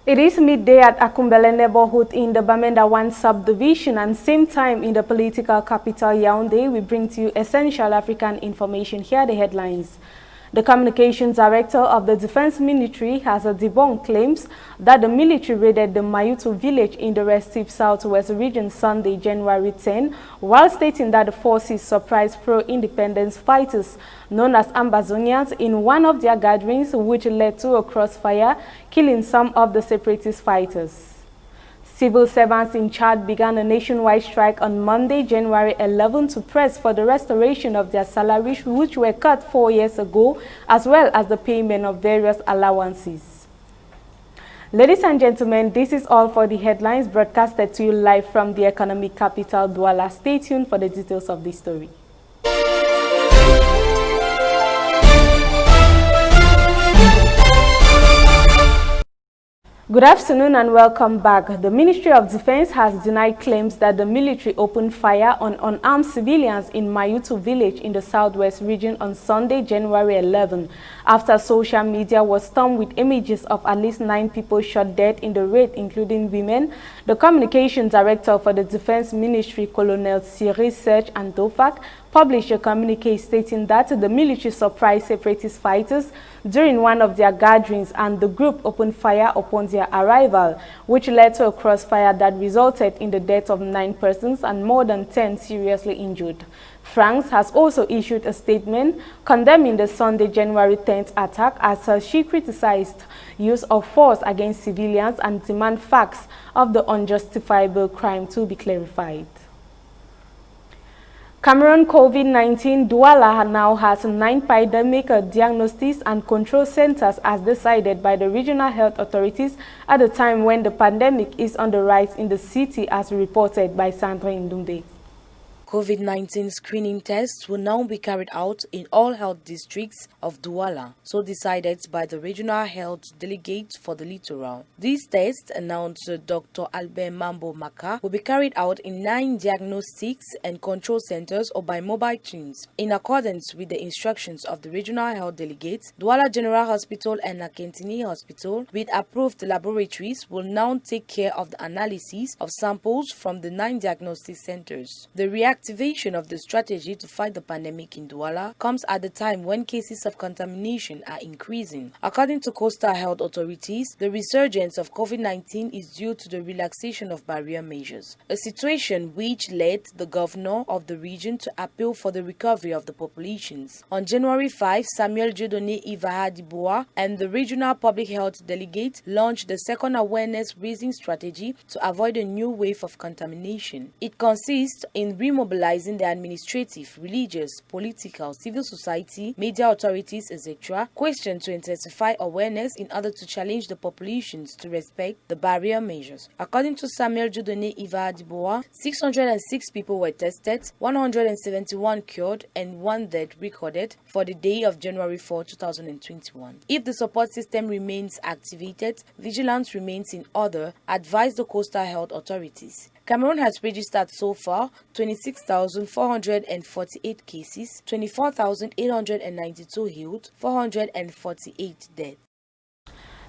It is midday at Akumbele neighborhood in the Bamenda 1 subdivision, and same time in the political capital Yaoundé. We bring to you essential African information. Here are the headlines. The communications director of the Defense Ministry has debunked claims that the military raided the Mayutu village in the restive southwest region Sunday, January 10, while stating that the forces surprised pro-independence fighters known as Ambazonians in one of their gatherings, which led to a crossfire, killing some of the separatist fighters. Civil servants in Chad began a nationwide strike on Monday, January 11, to press for the restoration of their salaries, which were cut 4 years ago, as well as the payment of various allowances. Ladies and gentlemen, this is all for the headlines broadcasted to you live from the economic capital, Douala. Stay tuned for the details of this story. Good afternoon and welcome back. The Ministry of Defense has denied claims that the military opened fire on unarmed civilians in Mayutu village in the southwest region on Sunday, January 11, after social media was stormed with images of at least 9 people shot dead in the raid, including women. The communications director for the Defense Ministry, Colonel Cyril Serge Andofak, published a communique stating that the military surprised separatist fighters during one of their gatherings and the group opened fire upon their arrival, which led to a crossfire that resulted in the death of 9 persons and more than 10 seriously injured. France has also issued a statement condemning the Sunday, January 10th attack as she criticized use of force against civilians and demand facts of the unjustifiable crime to be clarified. Cameroon COVID-19 Douala now has 9 pandemic diagnostics and control centers as decided by the regional health authorities at a time when the pandemic is on the rise in the city, as reported by Sandra Ndumbe. COVID-19 screening tests will now be carried out in all health districts of Douala, so decided by the regional health delegate for the littoral. These tests, announced Dr. Albert Mambo Maka, will be carried out in 9 diagnostics and control centers or by mobile teams. In accordance with the instructions of the regional health delegates, Douala General Hospital and Nakentini Hospital, with approved laboratories, will now take care of the analysis of samples from the 9 diagnostic centers. The activation of the strategy to fight the pandemic in Douala comes at the time when cases of contamination are increasing. According to coastal health authorities, the resurgence of COVID-19 is due to the relaxation of barrier measures, a situation which led the governor of the region to appeal for the recovery of the populations. On January 5, Samuel Dieudonné Ivahadiboa and the regional public health delegate launched the second awareness-raising strategy to avoid a new wave of contamination. It consists in mobilizing the administrative, religious, political, civil society, media authorities, etc., questioned to intensify awareness in order to challenge the populations to respect the barrier measures. According to Samuel Dieudonné Ivahadiboa, 606 people were tested, 171 cured, and 1 death recorded for the day of January 4, 2021. If the support system remains activated, vigilance remains in order, advised the coastal health authorities. Cameroon has registered so far 26,448 cases, 24,892 healed, 448 dead.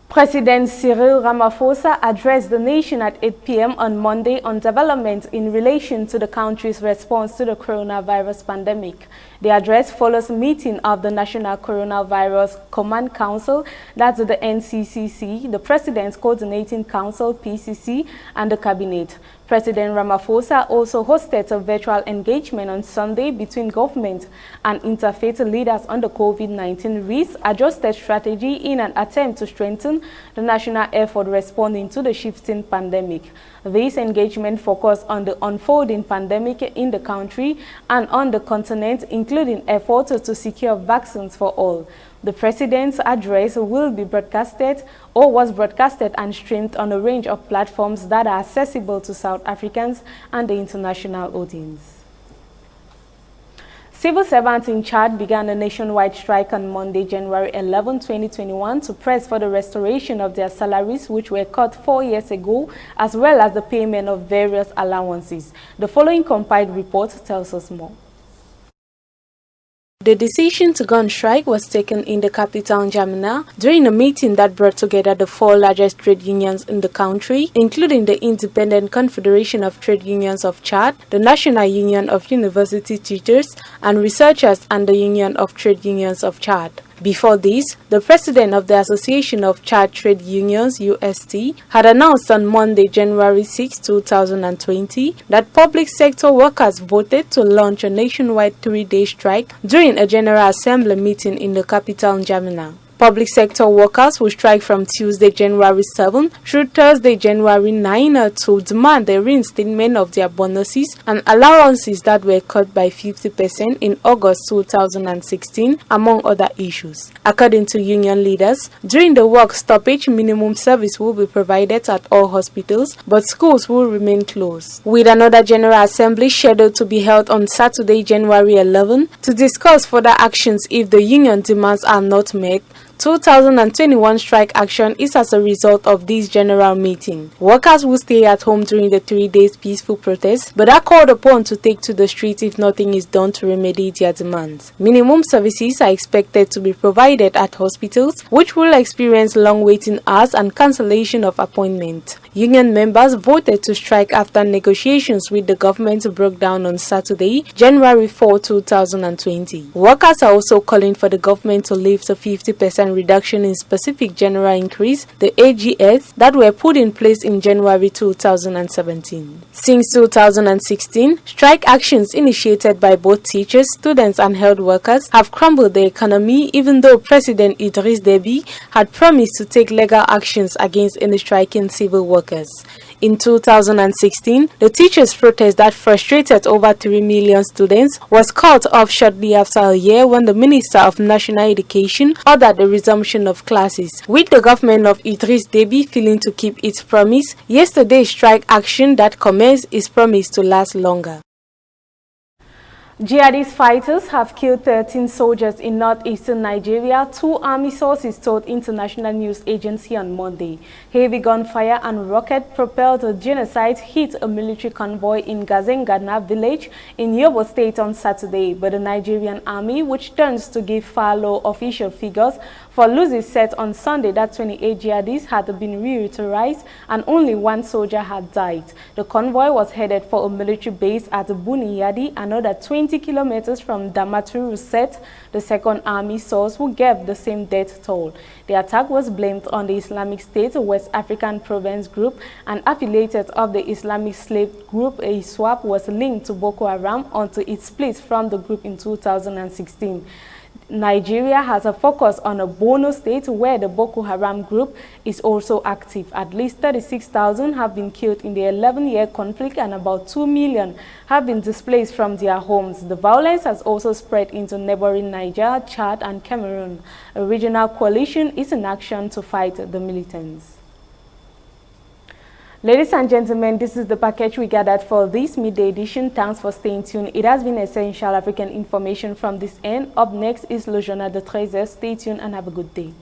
President Cyril Ramaphosa addressed the nation at 8 p.m. on Monday on developments in relation to the country's response to the coronavirus pandemic. The address follows a meeting of the National Coronavirus Command Council, that's the NCCC, the President's Coordinating Council, PCC, and the Cabinet. President Ramaphosa also hosted a virtual engagement on Sunday between government and interfaith leaders on the COVID-19 risk-adjusted strategy in an attempt to strengthen the national effort responding to the shifting pandemic. This engagement focused on the unfolding pandemic in the country and on the continent, including efforts to secure vaccines for all. The President's address will be broadcasted or was broadcasted and streamed on a range of platforms that are accessible to South Africans and the international audience. Civil servants in Chad began a nationwide strike on Monday, January 11, 2021 to press for the restoration of their salaries, which were cut 4 years ago, as well as the payment of various allowances. The following compiled report tells us more. The decision to go on strike was taken in the capital N'Djamena during a meeting that brought together the 4 largest trade unions in the country, including the Independent Confederation of Trade Unions of Chad, the National Union of University Teachers and Researchers, and the Union of Trade Unions of Chad. Before this, the president of the Association of Chad Trade Unions (UST) had announced on Monday, January 6, 2020, that public sector workers voted to launch a nationwide 3-day strike during a General Assembly meeting in the capital N'Djamena. Public sector workers will strike from Tuesday, January 7 through Thursday, January 9 to demand the reinstatement of their bonuses and allowances that were cut by 50% in August 2016, among other issues. According to union leaders, during the work stoppage, minimum service will be provided at all hospitals, but schools will remain closed. With another General Assembly scheduled to be held on Saturday, January 11, to discuss further actions if the union demands are not met, 2021 strike action is as a result of this general meeting. Workers will stay at home during the 3 days peaceful protest, but are called upon to take to the streets if nothing is done to remedy their demands. Minimum services are expected to be provided at hospitals, which will experience long waiting hours and cancellation of appointments. Union members voted to strike after negotiations with the government broke down on Saturday, January 4, 2020. Workers are also calling for the government to lift a 50% reduction in specific general increase, the AGS, that were put in place in January 2017. Since 2016, strike actions initiated by both teachers, students and health workers have crumbled the economy, even though President Idriss Déby had promised to take legal actions against any striking civil workers. In 2016, the teachers' protest that frustrated over 3 million students was cut off shortly after a year when the Minister of National Education ordered the resumption of classes. With the government of Idriss Déby failing to keep its promise, yesterday's strike action that commenced is promised to last longer. Jihadist fighters have killed 13 soldiers in northeastern Nigeria, 2 army sources told international news agency on Monday. Heavy gunfire and rocket-propelled genocide hit a military convoy in Gazengana village in Yobe State on Saturday, but the Nigerian army, which turns to give far low official figures for losses, said on Sunday that 28 jihadists had been re-authorized and only 1 soldier had died. The convoy was headed for a military base at Buniyadi, another 20 kilometers from Damaturu, said the second army source, who gave the same death toll. The attack was blamed on the Islamic State West African Province Group, and affiliated of the Islamic slave group ISWAP was linked to Boko Haram until it split from the group in 2016. Nigeria has a focus on a Borno state where the Boko Haram group is also active. At least 36,000 have been killed in the 11-year conflict and about 2 million have been displaced from their homes. The violence has also spread into neighboring Niger, Chad and Cameroon. A regional coalition is in action to fight the militants. Ladies and gentlemen, this is the package we gathered for this midday edition. Thanks for staying tuned. It has been essential African information from this end. Up next is Le Journal de 13h. Stay tuned and have a good day.